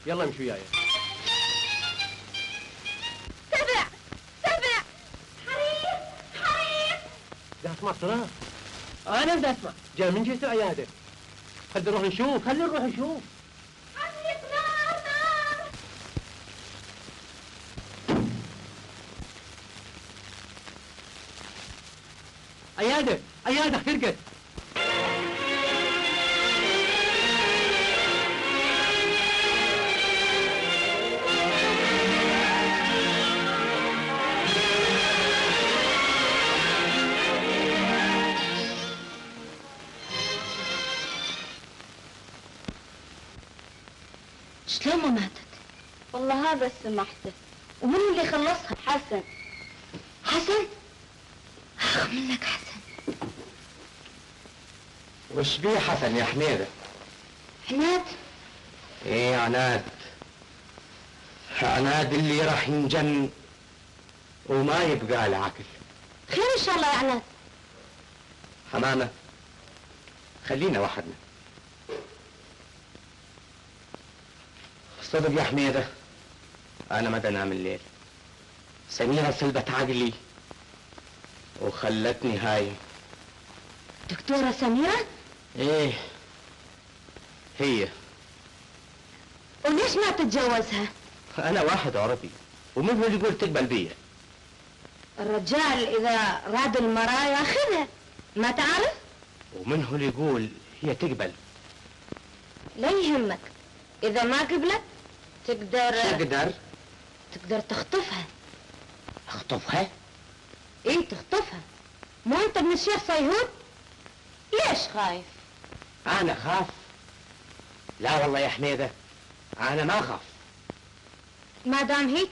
يلا امشي وياي. سبع حريص بدي اسمع صراخ. انا بدي اسمع. جاي من جهة العيادة. خلينا نروح نشوف. خلينا نروح نشوف. عيادة خرقت. شلون ما ماتت؟ والله هذا سمحته. ومن اللي خلصها؟ حسن. اخ منك حسن. وش بيه حسن يا حميدة؟ عناد؟ ايه عناد اللي راح ينجن وما يبقى له عقل. خير ان شاء الله يا عناد. حمامة خلينا وحدنا. صدق يا حميدة انا ما انام الليل. سميرة سلبت عقلي وخلتني هايم. دكتورة سميرة؟ ايه هي. وليش ما تتجوزها؟ انا واحد عربي ومن هو اللي يقول تقبل بيا؟ الرجال اذا راد المرأة ياخذها، ما تعرف؟ ومن هو اللي يقول هي تقبل؟ لا يهمك، إذا ما قبلت تقدر تقدر تخطفها. اخطفها؟ إيه تخطفها. مو أنت ابن الشيخ صيهود؟ ليش خايف؟ انا خاف؟ لا والله يا حميدة، انا ما اخاف. ما دام هيك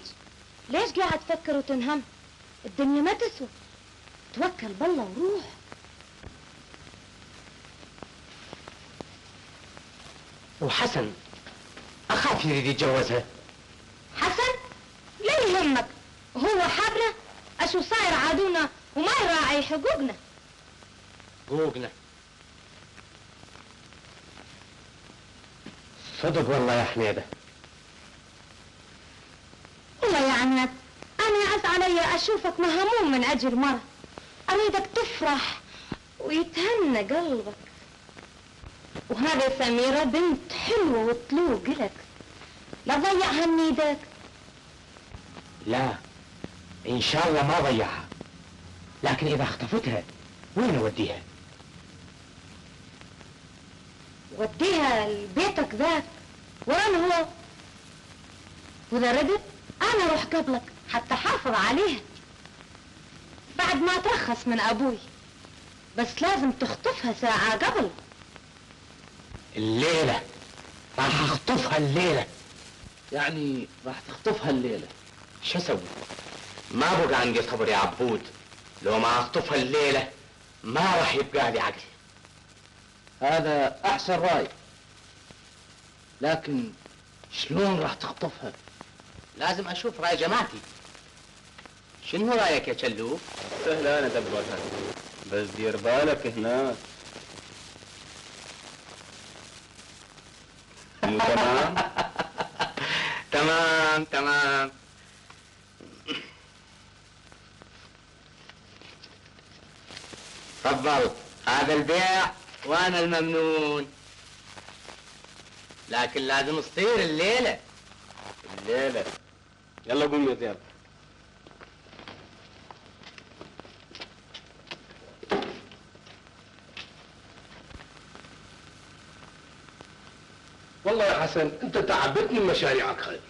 ليش قاعد تفكر وتنهم؟ الدنيا ما تسوى. توكل بالله وروح. وحسن اخاف يريد يتجوزها. حسن لا يهمك، هو حبره اشو صاير عادونا وما يراعي حقوقنا. حقوقنا؟ صدق والله يا حميدة. والله يا عناد انا يعز علي اشوفك مهموم من اجل مرة. اريدك تفرح ويتهنى قلبك. وهذه سميرة بنت حلوة وطلوق لك، لا تضيعها من ايدك. لا ان شاء الله ما ضيعها، لكن اذا اخطفتها وين اوديها؟ وديها لبيتك ذاك وين هو، واذا ردت انا اروح قبلك حتى حافظ عليها بعد ما ترخص من ابوي. بس لازم تخطفها ساعة قبل. الليلة راح اخطفها الليلة. يعني راح تخطفها الليلة؟ شو اسوي؟ ما بقى عندي صبر يا عبود. لو ما اخطفها الليلة ما راح يبقى لي عقل. هذا احسن راي، لكن شلون راح تخطفها؟ لازم اشوف راي جماعتي. شنو رايك يا شلوف؟ سهلة انا دبرها، بس دير بالك هناك. مو تمام؟ تمام تمام. تفضل، هذا البيع وانا الممنون، لكن لازم تصير الليلة. الليلة يلا قوم يا زياد. والله يا حسن انت تعبتني مشاريعك هذه.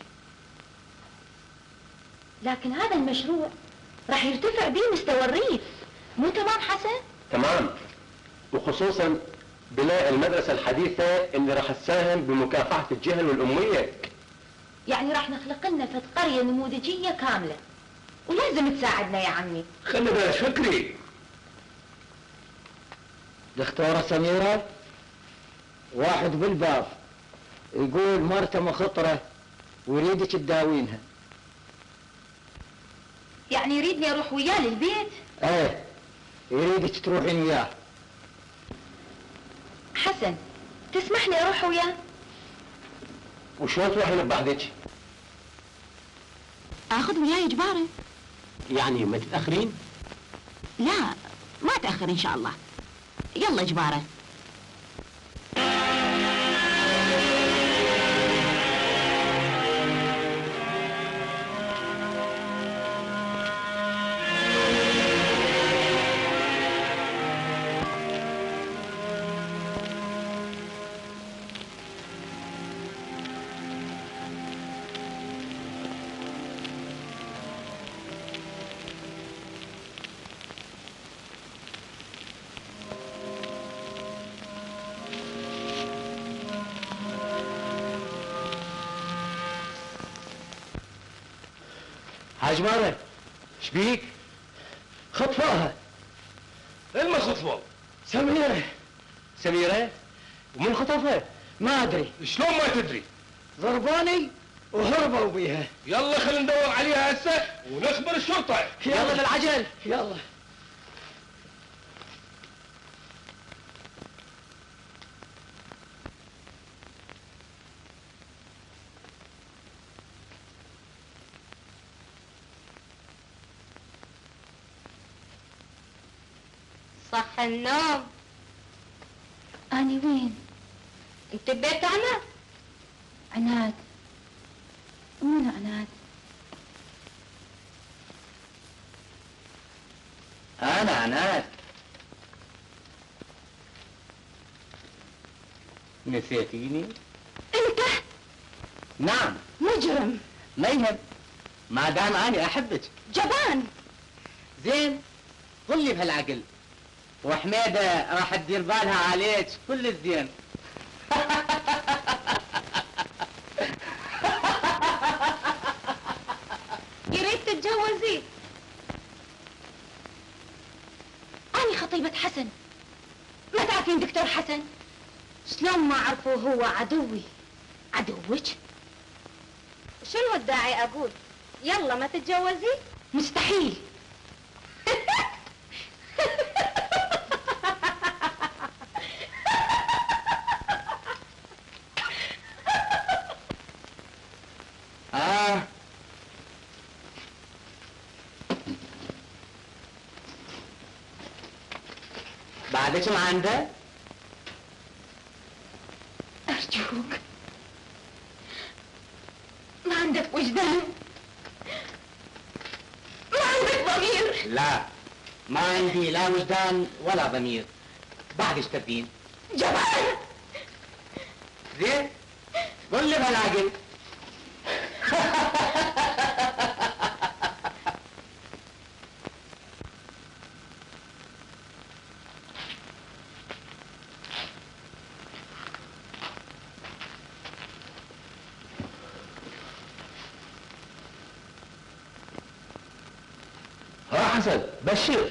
لكن هذا المشروع راح يرتفع به مستوى الريف، مو تمام حسن؟ تمام، وخصوصا بناء المدرسة الحديثة اللي راح تساهم بمكافحة الجهل والأمية. يعني راح نخلق لنا فد قرية نموذجية كاملة، ولازم تساعدنا يا عمي. خلي بالك فكري. دكتورة سميرة، واحد بالباب يقول مرته مخطرة ويريدك تداوينها. يعني يريدني اروح وياه للبيت؟ ايه يريدك تروحين وياه. حسن تسمح لي اروح وياه؟ وشلون تروحين ببعضك؟ اخذ وياي جبارة. يعني ما تتأخرين؟ لا ما تأخر ان شاء الله. يلا جبارة. حاج مارة، ايش بيك؟ خطفوها. ما خطفوها؟ سميرة. سميرة؟ ومن خطفها؟ ما ادري. شلون ما تدري؟ ضربوني وهربوا بيها. يلا خلينا ندور عليها هسه ونخبر الشرطة. يلا للعجل. يلا. صح النوم. أنا وين؟ انت ببيت عناد؟ عناد؟ ومنو عناد؟ أنا عناد. نسيتيني؟ انت؟ نعم. مجرم. ما يهم، ما دام أنا أحبك. جبان. زين، قل لي بهالعقل، وحميدة راح تدير بالها عليك كل الزين. يريد تتجوزي؟ أنا خطيبة حسن، ما تعرفين دكتور حسن؟ شلون ما عرفوا هو عدوي. عدوك؟ شنو الداعي اقول؟ يلا ما تتجوزي؟ مستحيل. بعدك ما عنده؟ أرجوك ما عندك وجدان؟ ما عندك ضمير؟ لا، ما عندي لا وجدان ولا ضمير. بعد ايش تبين؟ جبان. زين، قل لي بهالعقل. حسن بشر.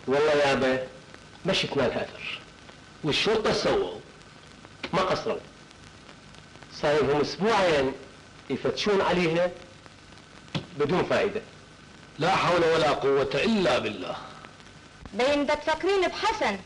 والله يا ابي مشت مال هاتر، والشرطة سووا ما قصروا، صار لهم اسبوعين يفتشون عليها بدون فائدة. لا حول ولا قوة الا بالله. بين ده تفكرين بحسن.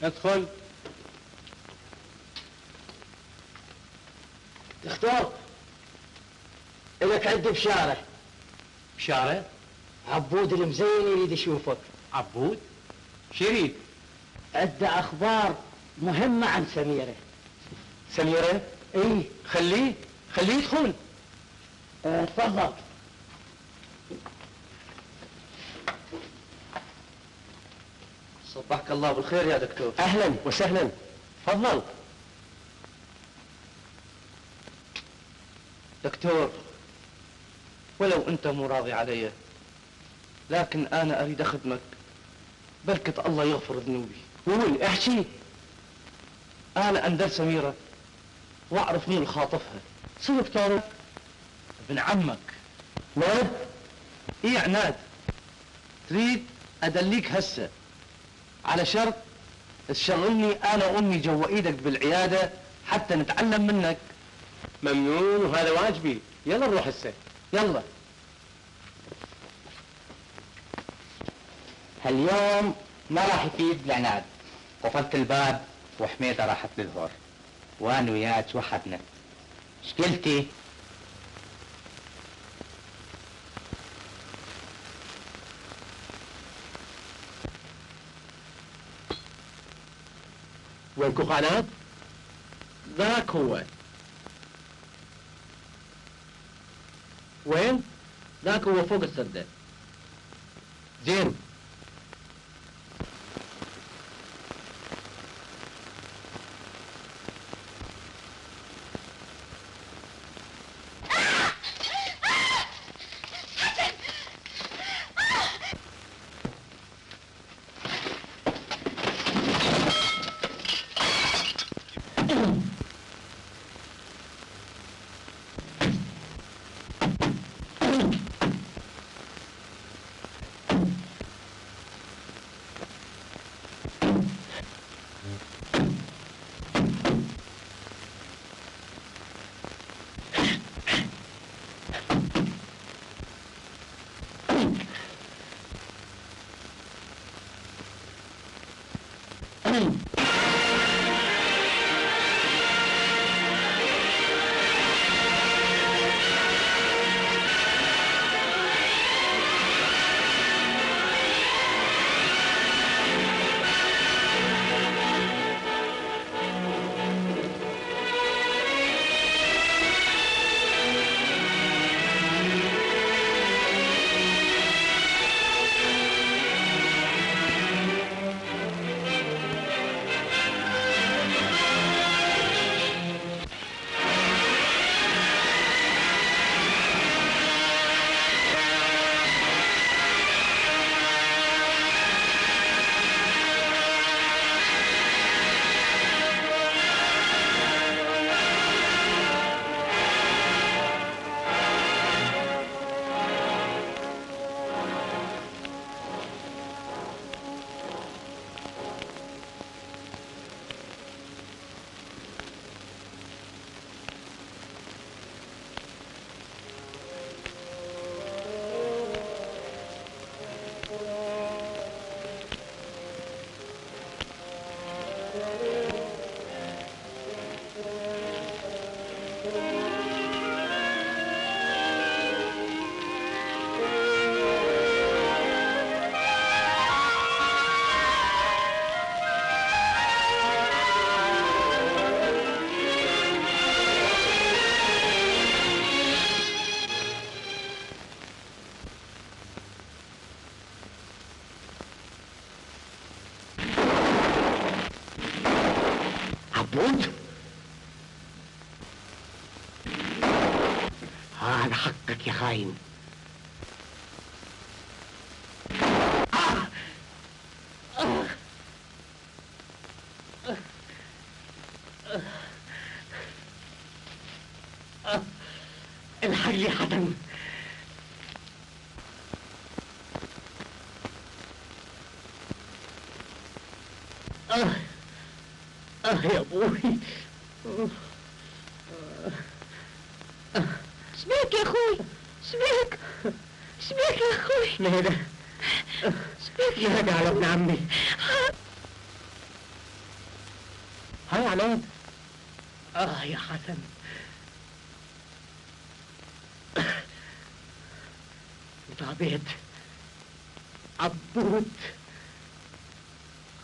ادخل. دكتور، إلك عندي بشارة. بشارة؟ عبود المزين يريد يشوفك. عبود؟ شريد؟ أدى أخبار مهمة عن سميرة. سميرة؟ إيه. خليه يدخل. تفضل. صبحك الله بالخير يا دكتور. اهلا وسهلا، تفضل. دكتور، ولو انت مو راضي علي، لكن انا اريد اخدمك، بركة الله يغفر ذنوبي. قول، احكي. انا اندر سميرة واعرف مين خاطفها. شو دكتور؟ ابن عمك. ناد؟ ايه عناد، تريد ادليك هسه على شرط تشغلني انا وامي جوا ايدك بالعيادة حتى نتعلم منك. ممنون، وهذا واجبي. يلا نروح هسه. يلا. هاليوم ما راح يفيد العناد. قفلت الباب وحميدة راحت للظهر، وانا وياك وحدنا. مشكلتي وين كوخ عناد؟ ذاك هو. وين؟ ذاك هو فوق السردة. زين. خاين. الحق لي حسن. يا ابوي. شبيك يا اخوي؟ شبيك؟ شبيك يا اخوي؟ مهدى. شبيك مهدى على ابن عمي. هاي عناد. يا حسن. وتعبيت.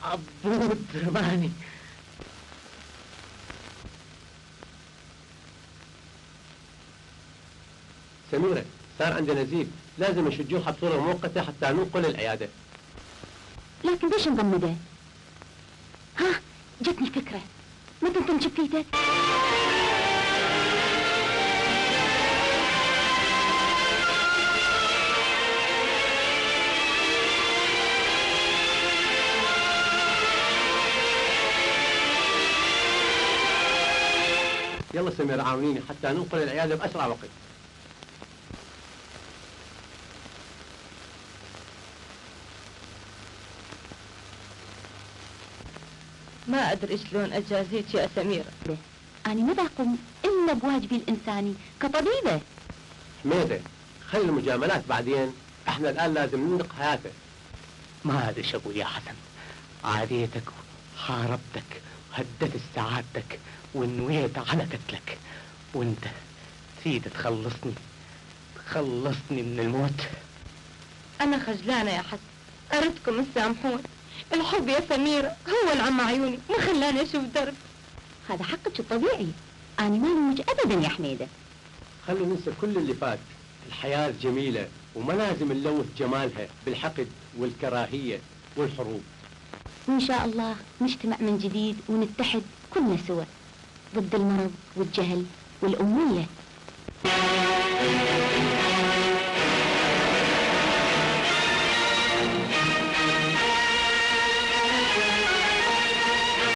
عبود رماني. سميرة، صار عندنا نزيف، لازم نشجوه بصورة مؤقتة حتى ننقل العيادة. لكن ليش نضمده؟ ها، جتني فكرة. ما تنتم شفيتك؟ يلا سميرة عاونيني حتى ننقل العيادة بأسرع وقت. ما أدري شلون أجازيك يا سميرة. أنا ما بقوم إلا بواجبي الإنساني كطبيبة. حميدة، خلي المجاملات بعدين، احنا الآن لازم ننقذ حياته. ما هذا شو يا حسن، عاديتك حاربتك وهددت سعادتك ونويت على قتلك، وانت تريد تخلصني من الموت. أنا خجلانة يا حسن، أردكم تسامحون. الحب يا سميرة هو اللي عم عيوني ما خلاني أشوف درب. هذا حقك الطبيعي، أنا ما لومك أبدا يا حميدة. خلوا ننسى كل اللي فات، الحياة جميلة وما لازم نلوث جمالها بالحقد والكراهية والحروب. وإن شاء الله نجتمع من جديد ونتحد كلنا سوا ضد المرض والجهل والأمية.